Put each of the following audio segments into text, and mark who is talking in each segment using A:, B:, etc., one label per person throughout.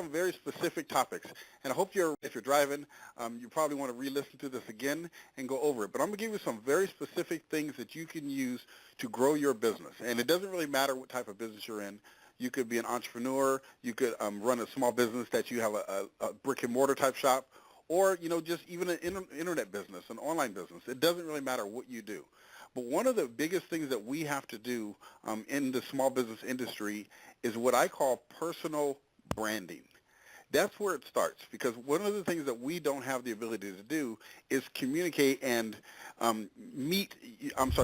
A: some very specific topics. And I hope if you're driving, you probably want to re-listen to this again and go over it. But I'm going to give you some very specific things that you can use to grow your business. And it doesn't really matter what type of business you're in. You could be an entrepreneur. You could run a small business that you have a brick and mortar type shop, or just even an internet business, an online business. It doesn't really matter what you do. But one of the biggest things that we have to do in the small business industry is what I call personal branding. That's where it starts, because one of the things that we don't have the ability to do is communicate and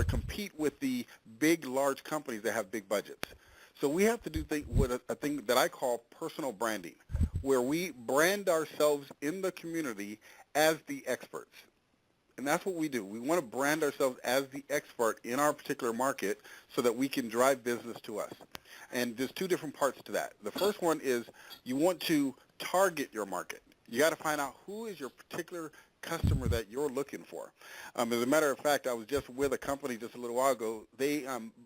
A: compete with the big, large companies that have big budgets. So we have to do a thing that I call personal branding, where we brand ourselves in the community as the experts. And that's what we do. We want to brand ourselves as the expert in our particular market so that we can drive business to us. And there's two different parts to that. The first one is you want to target your market. You got to find out who is your particular customer that you're looking for. As a matter of fact, I was just with a company just a little while ago. They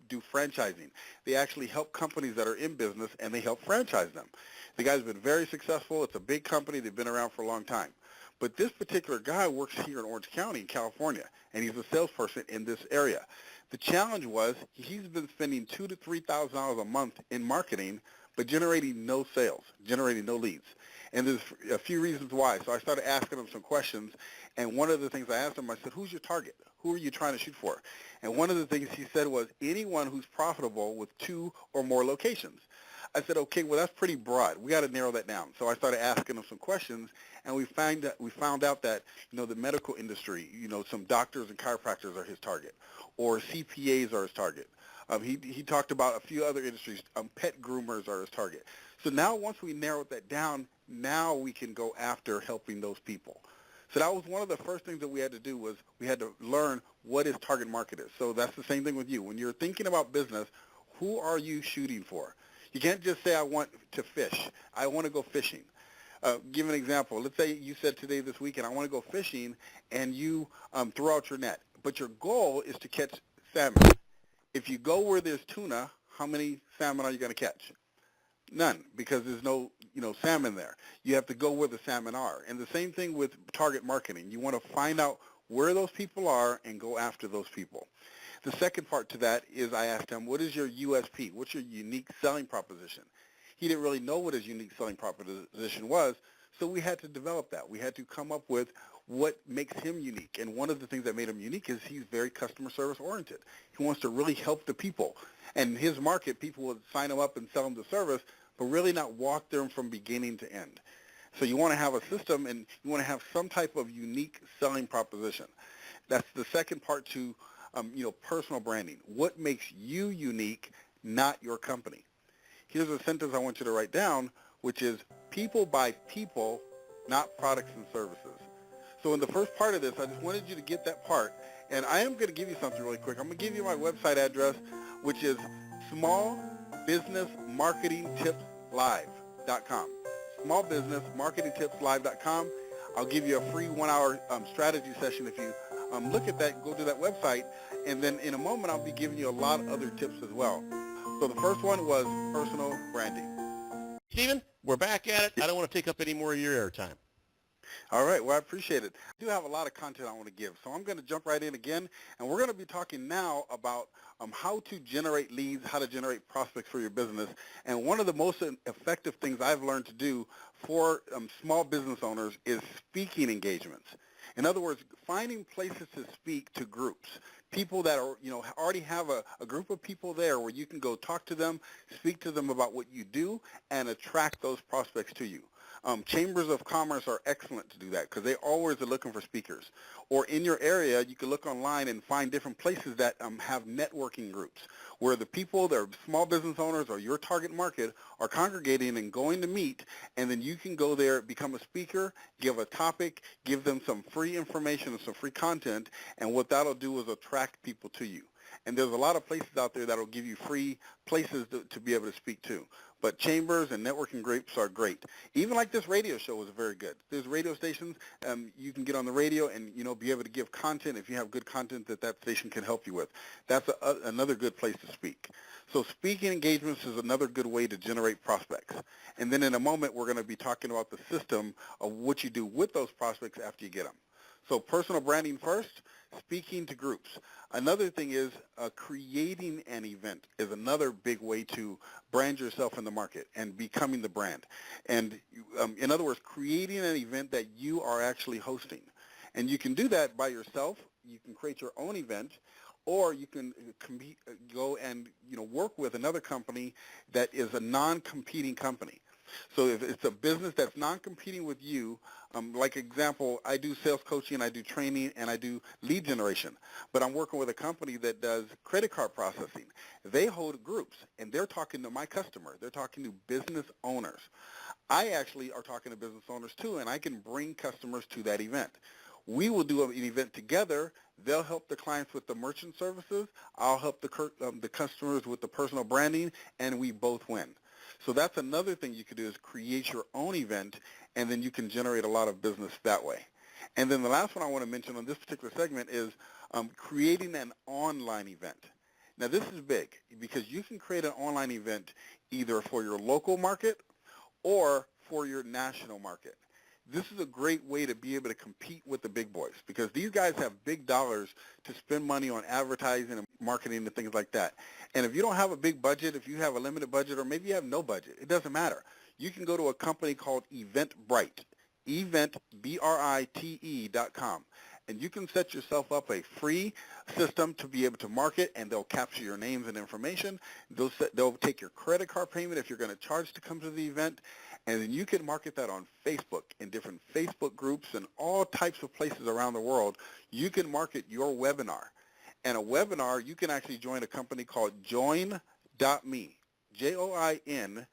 A: do franchising. They actually help companies that are in business, and they help franchise them. The guy's been very successful. It's a big company. They've been around for a long time. But this particular guy works here in Orange County in California, and he's a salesperson in this area. The challenge was he's been spending $2,000 to $3,000 a month in marketing, but generating no sales, generating no leads. And there's a few reasons why. So I started asking him some questions, and one of the things I asked him, I said, who's your target? Who are you trying to shoot for? And one of the things he said was anyone who's profitable with 2 or more locations. I said, okay, well, that's pretty broad. We got to narrow that down. So I started asking him some questions, and we found out that, the medical industry, some doctors and chiropractors are his target, or CPAs are his target. He talked about a few other industries. Pet groomers are his target. So now once we narrowed that down, now we can go after helping those people. So that was one of the first things that we had to do, was we had to learn what his target market is. So that's the same thing with you. When you're thinking about business, who are you shooting for? You can't just say, I want to fish. I want to go fishing. Give an example. Let's say you said today, this weekend, I want to go fishing, and you throw out your net. But your goal is to catch salmon. If you go where there's tuna, how many salmon are you going to catch? None, because there's no salmon there. You have to go where the salmon are. And the same thing with target marketing. You want to find out where those people are and go after those people. The second part to that is I asked him, what is your USP? What's your unique selling proposition? He didn't really know what his unique selling proposition was, so we had to develop that. We had to come up with what makes him unique. And one of the things that made him unique is he's very customer service oriented. He wants to really help the people. And his market, people would sign him up and sell him the service, but really not walk them from beginning to end. So you want to have a system, and you want to have some type of unique selling proposition. That's the second part to personal branding. What makes you unique, not your company? Here's a sentence I want you to write down, which is, people buy people, not products and services. So in the first part of this, I just wanted you to get that part. And I am going to give you something really quick. I'm going to give you my website address, which is smallbusinessmarketingtipslive.com. smallbusinessmarketingtipslive.com. I'll give you a free 1-hour strategy session if you look at that, go to that website, and then in a moment I'll be giving you a lot of other tips as well. So the first one was personal branding.
B: Stephen, we're back at it. I don't want to take up any more of your airtime.
A: All right, well, I appreciate it. I do have a lot of content I want to give, so I'm going to jump right in again, and we're going to be talking now about how to generate leads, how to generate prospects for your business. And one of the most effective things I've learned to do for small business owners is speaking engagements. In other words, finding places to speak to groups, people that are, already have a group of people there where you can go talk to them, speak to them about what you do, and attract those prospects to you. Chambers of commerce are excellent to do that because they always are looking for speakers. Or in your area, you can look online and find different places that have networking groups where the people that are small business owners or your target market are congregating and going to meet, and then you can go there, become a speaker, give a topic, give them some free information and some free content, and what that'll do is attract people to you. And there's a lot of places out there that will give you free places to be able to speak to. But chambers and networking groups are great. Even like this radio show is very good. There's radio stations you can get on the radio and be able to give content if you have good content that station can help you with. That's another good place to speak. So speaking engagements is another good way to generate prospects. And then in a moment we're going to be talking about the system of what you do with those prospects after you get them. So personal branding first, speaking to groups. Another thing is creating an event is another big way to brand yourself in the market and becoming the brand. And in other words, creating an event that you are actually hosting. And you can do that by yourself. You can create your own event, or you can go and work with another company that is a non-competing company. So if it's a business that's non-competing with you, like example, I do sales coaching, I do training, and I do lead generation. But I'm working with a company that does credit card processing. They hold groups, and they're talking to my customer. They're talking to business owners. I actually are talking to business owners too, and I can bring customers to that event. We will do an event together. They'll help the clients with the merchant services. I'll help the customers with the personal branding, and we both win. So that's another thing you could do is create your own event, and then you can generate a lot of business that way. And then the last one I want to mention on this particular segment is creating an online event. Now this is big because you can create an online event either for your local market or for your national market. This is a great way to be able to compete with the big boys because these guys have big dollars to spend money on advertising and marketing and things like that. And if you don't have a big budget, if you have a limited budget, or maybe you have no budget, it doesn't matter. You can go to a company called Eventbrite, eventbrite.com, and you can set yourself up a free system to be able to market, and they'll capture your names and information. They'll take your credit card payment if you're going to charge to come to the event, and then you can market that on Facebook in different Facebook groups and all types of places around the world. You can market your webinar. And a webinar, you can actually join a company called join.me, join.me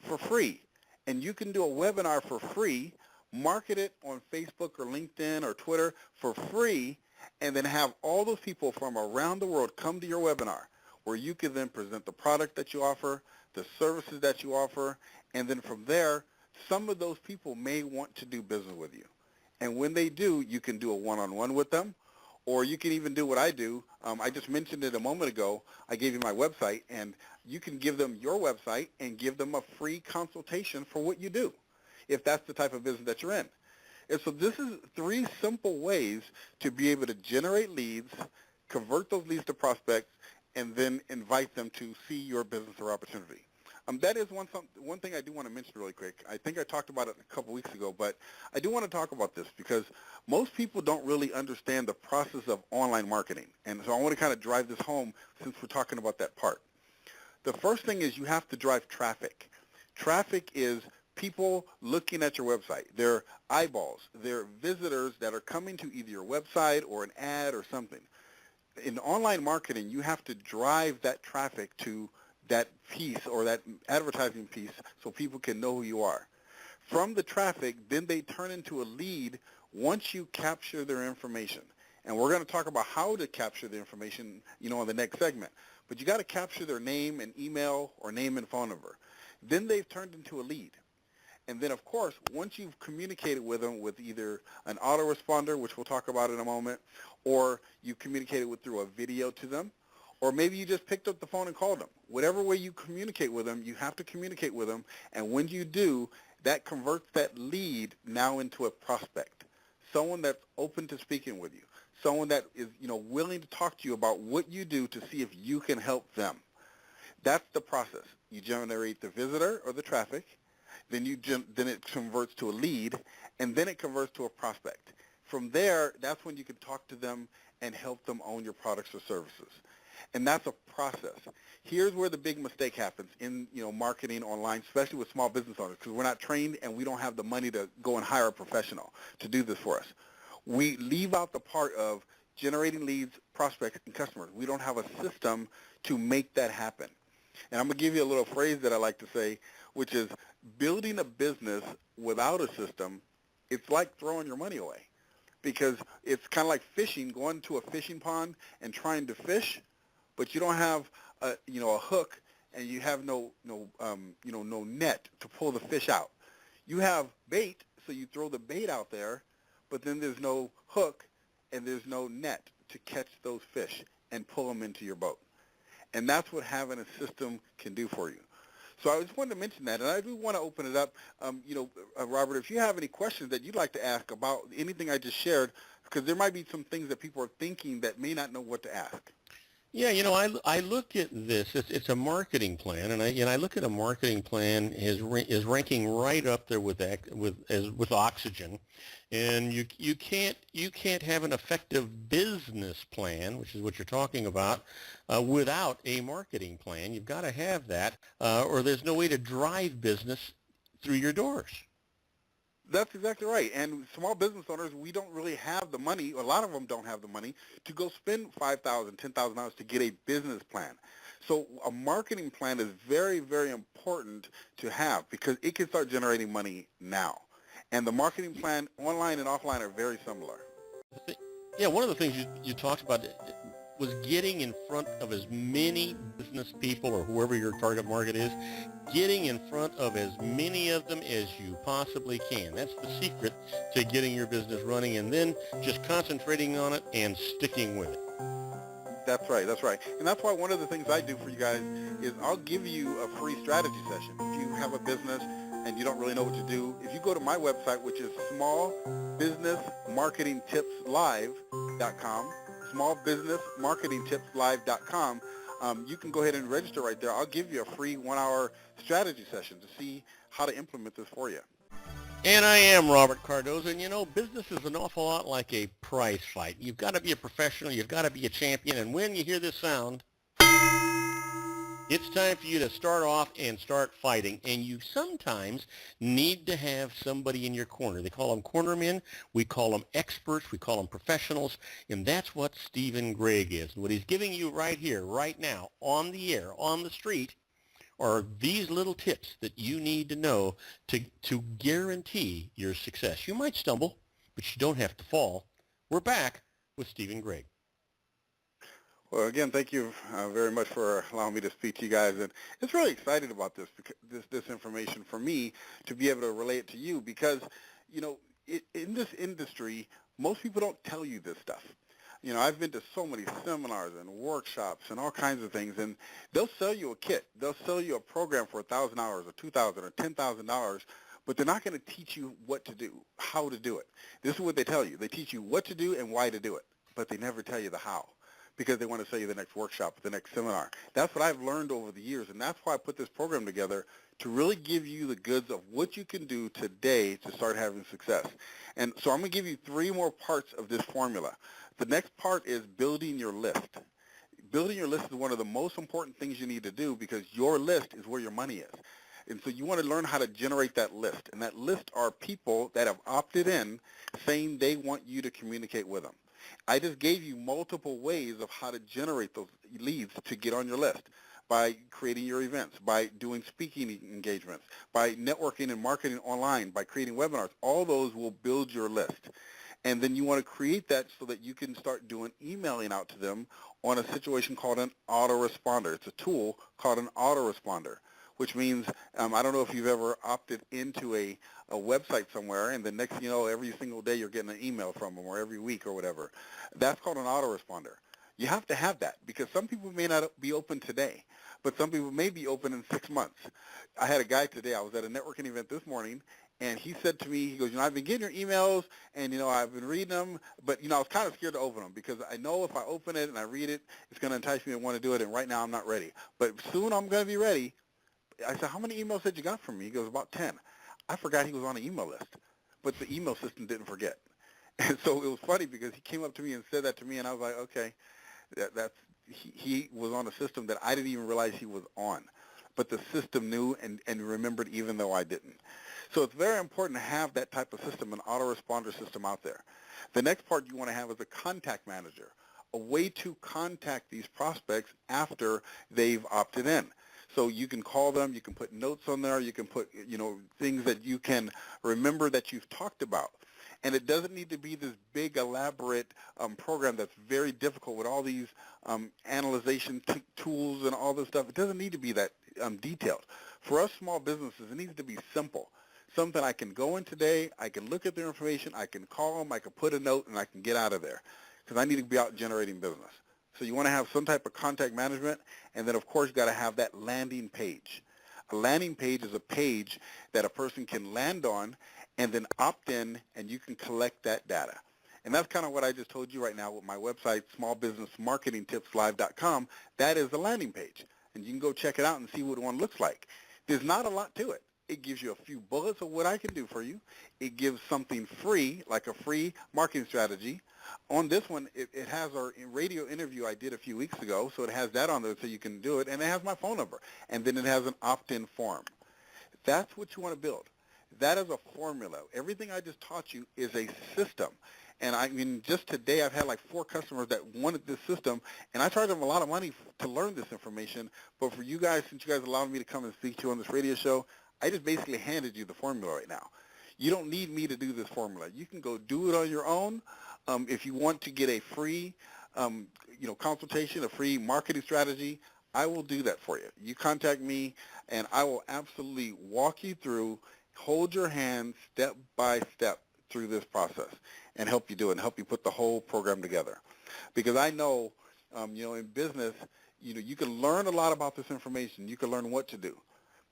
A: for free. And you can do a webinar for free, market it on Facebook or LinkedIn or Twitter for free, and then have all those people from around the world come to your webinar where you can then present the product that you offer, the services that you offer, and then from there, some of those people may want to do business with you. And when they do, you can do a one-on-one with them, or you can even do what I do. I just mentioned it a moment ago. I gave you my website, and you can give them your website and give them a free consultation for what you do, if that's the type of business that you're in. And so this is 3 simple ways to be able to generate leads, convert those leads to prospects, and then invite them to see your business or opportunity. That is one thing I do want to mention really quick. I think I talked about it a couple weeks ago, but I do want to talk about this because most people don't really understand the process of online marketing. And so I want to kind of drive this home since we're talking about that part. The first thing is you have to drive traffic. Traffic is people looking at your website. They're eyeballs. They're visitors that are coming to either your website or an ad or something. In online marketing, you have to drive that traffic to that piece or that advertising piece so people can know who you are. From the traffic, then they turn into a lead once you capture their information. And we're going to talk about how to capture the information, in the next segment. But you got to capture their name and email or name and phone number. Then they've turned into a lead. And then, of course, once you've communicated with them with either an autoresponder, which we'll talk about in a moment, or you communicated through a video to them, or maybe you just picked up the phone and called them. Whatever way you communicate with them, you have to communicate with them. And when you do, that converts that lead now into a prospect, someone that's open to speaking with you, someone that is willing to talk to you about what you do to see if you can help them. That's the process. You generate the visitor or the traffic, then it converts to a lead, and then it converts to a prospect. From there, that's when you can talk to them and help them own your products or services. And that's a process. Here's where the big mistake happens in marketing online, especially with small business owners, because we're not trained and we don't have the money to go and hire a professional to do this for us. We leave out the part of generating leads, prospects, and customers. We don't have a system to make that happen. And I'm going to give you a little phrase that I like to say, which is building a business without a system, it's like throwing your money away. because it's kind of like fishing, going to a fishing pond and trying to fish, but you don't have a hook, and you have no net to pull the fish out. You have bait, so you throw the bait out there, but then there's no hook and there's no net to catch those fish and pull them into your boat. And that's what having a system can do for you. So I just wanted to mention that, and I do want to open it up. Robert, if you have any questions that you'd like to ask about anything I just shared, because there might be some things that people are thinking that may not know what to ask.
B: Yeah, I look at this. It's a marketing plan, and I look at a marketing plan is ranking right up there with oxygen, and you can't have an effective business plan, which is what you're talking about, without a marketing plan. You've got to have that, or there's no way to drive business through your doors.
A: That's exactly right. And small business owners, we don't really have the money, a lot of them don't have the money, to go spend $5,000, $10,000 to get a business plan. So a marketing plan is very, very important to have because it can start generating money now. And the marketing plan, online and offline, are very similar.
B: Yeah, one of the things you talked about was getting in front of as many business people or whoever your target market is, getting in front of as many of them as you possibly can. That's the secret to getting your business running, and then just concentrating on it and sticking with it.
A: That's right. And that's why one of the things I do for you guys is I'll give you a free strategy session. If you have a business and you don't really know what to do, if you go to my website, which is smallbusinessmarketingtipslive.com, smallbusinessmarketingtipslive.com, you can go ahead and register right there. I'll give you a free 1-hour strategy session to see how to implement this for you.
B: And I am Robert Cardoza, and business is an awful lot like a prize fight. You've got to be a professional, you've got to be a champion, and when you hear this sound, it's time for you to start off and start fighting, and you sometimes need to have somebody in your corner. They call them cornermen, we call them experts, we call them professionals, and that's what Stephen Gregg is. What he's giving you right here, right now, on the air, on the street, are these little tips that you need to know to guarantee your success. You might stumble, but you don't have to fall. We're back with Stephen Gregg.
A: Well, again, thank you very much for allowing me to speak to you guys. And it's really excited about this information for me to be able to relate it to you because, in this industry, most people don't tell you this stuff. I've been to so many seminars and workshops and all kinds of things, and they'll sell you a kit. They'll sell you a program for $1,000 or $2,000 or $10,000, but they're not going to teach you what to do, how to do it. This is what they tell you. They teach you what to do and why to do it, but they never tell you the how because they want to sell you the next workshop, the next seminar. That's what I've learned over the years, and that's why I put this program together to really give you the goods of what you can do today to start having success. And so I'm going to give you 3 more parts of this formula. The next part is building your list. Building your list is one of the most important things you need to do because your list is where your money is. And so you want to learn how to generate that list. And that list are people that have opted in saying they want you to communicate with them. I just gave you multiple ways of how to generate those leads to get on your list by creating your events, by doing speaking engagements, by networking and marketing online, by creating webinars. All those will build your list. And then you want to create that so that you can start doing emailing out to them on a situation called an autoresponder. It's a tool called an autoresponder, which means, I don't know if you've ever opted into a website somewhere and the next thing you know, every single day you're getting an email from them or every week or whatever. That's called an autoresponder. You have to have that because some people may not be open today, but some people may be open in 6 months. I had a guy today, I was at a networking event this morning, and he said to me, he goes, I've been getting your emails, and, I've been reading them, but, I was kind of scared to open them because I know if I open it and I read it, it's going to entice me to want to do it, and right now I'm not ready. But soon I'm going to be ready. I said, how many emails had you got from me? He goes, about 10. I forgot he was on an email list, but the email system didn't forget. And so it was funny because he came up to me and said that to me, and I was like, okay, he was on a system that I didn't even realize he was on. But the system knew and remembered even though I didn't. So it's very important to have that type of system, an autoresponder system out there. The next part you want to have is a contact manager, a way to contact these prospects after they've opted in. So you can call them, you can put notes on there, you can put, things that you can remember that you've talked about. And it doesn't need to be this big, elaborate program that's very difficult with all these analyzation tools and all this stuff. It doesn't need to be that detailed. For us small businesses, it needs to be simple. Something I can go in today, I can look at their information, I can call them, I can put a note, and I can get out of there because I need to be out generating business. So you want to have some type of contact management, and then, of course, you got to have that landing page. A landing page is a page that a person can land on and then opt in, and you can collect that data. And that's kind of what I just told you right now with my website, smallbusinessmarketingtipslive.com. That is the landing page, and you can go check it out and see what one looks like. There's not a lot to it. It gives you a few bullets of what I can do for you. It gives something free, like a free marketing strategy. On this one, it has our radio interview I did a few weeks ago, so it has that on there so you can do it, and it has my phone number, and then it has an opt-in form. That's what you want to build. That is a formula. Everything I just taught you is a system. And I mean, just today I've had like 4 customers that wanted this system, and I charged them a lot of money to learn this information. But for you guys, since you guys allowed me to come and speak to you on this radio show, I just basically handed you the formula right now. You don't need me to do this formula. You can go do it on your own. If you want to get a free, consultation, a free marketing strategy, I will do that for you. You contact me, and I will absolutely walk you through, hold your hand step by step through this process and help you do it and help you put the whole program together. Because I know, in business, you can learn a lot about this information. You can learn what to do.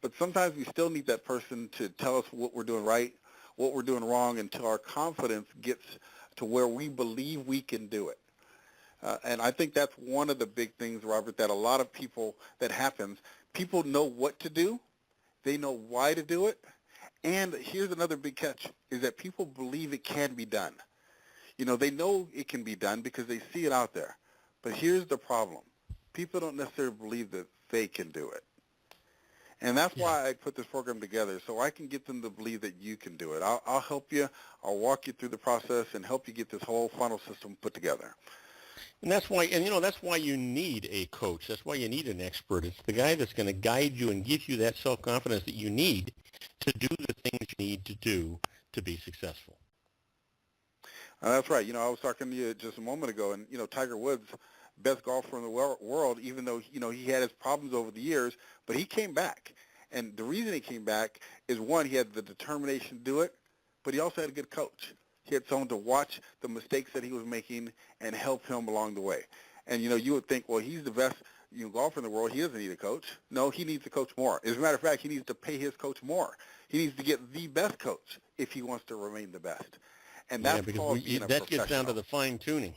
A: But sometimes we still need that person to tell us what we're doing right, what we're doing wrong, until our confidence gets to where we believe we can do it. And I think that's one of the big things, Robert, that a lot of people, that happens. People know what to do. They know why to do it. And here's another big catch, is that people believe it can be done. They know it can be done because they see it out there. But here's the problem. People don't necessarily believe that they can do it. And that's why I put this program together, so I can get them to believe that you can do it. I'll help you. I'll walk you through the process and help you get this whole funnel system put together.
B: And that's why, that's why you need a coach. That's why you need an expert. It's the guy that's going to guide you and give you that self-confidence that you need to do the things you need to do to be successful.
A: That's right. I was talking to you just a moment ago, and, Tiger Woods, best golfer in the world, even though, he had his problems over the years, but he came back. And the reason he came back is, one, he had the determination to do it, but he also had a good coach. He had someone to watch the mistakes that he was making and help him along the way. And, you would think, well, he's the best golfer in the world. He doesn't need a coach. No, he needs a coach more. As a matter of fact, he needs to pay his coach more. He needs to get the best coach if he wants to remain the best. And that's called being a professional.
B: That gets down to the fine-tuning.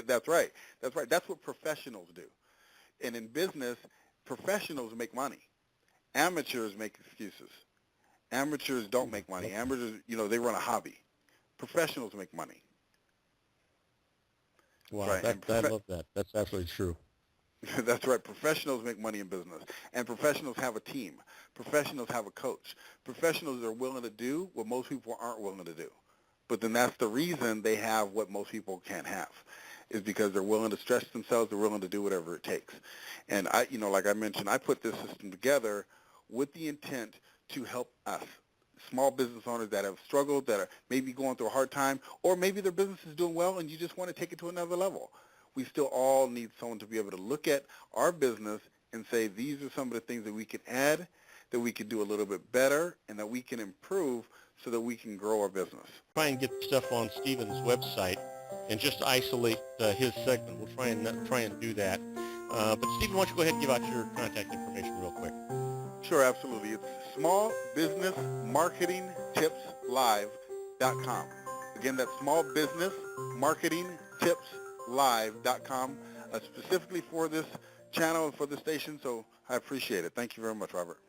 A: That's right. That's right. That's what professionals do. And in business, professionals make money. Amateurs make excuses. Amateurs don't make money. Amateurs, they run a hobby. Professionals make money.
B: Wow, right. I love that. That's absolutely true.
A: That's right. Professionals make money in business. And professionals have a team. Professionals have a coach. Professionals are willing to do what most people aren't willing to do. But then that's the reason they have what most people can't have, is because they're willing to stretch themselves, they're willing to do whatever it takes. And I, like I mentioned, I put this system together with the intent to help us, small business owners that have struggled, that are maybe going through a hard time, or maybe their business is doing well and you just want to take it to another level. We still all need someone to be able to look at our business and say, these are some of the things that we can add, that we can do a little bit better, and that we can improve so that we can grow our business.
B: Try and get stuff on Stephen's website and just isolate his segment. We'll try and do that. But Stephen, why don't you go ahead and give out your contact information real quick?
A: Sure, absolutely. It's smallbusinessmarketingtipslive.com. Again, that's smallbusinessmarketingtipslive.com, specifically for this channel and for the station. So I appreciate it. Thank you very much, Robert.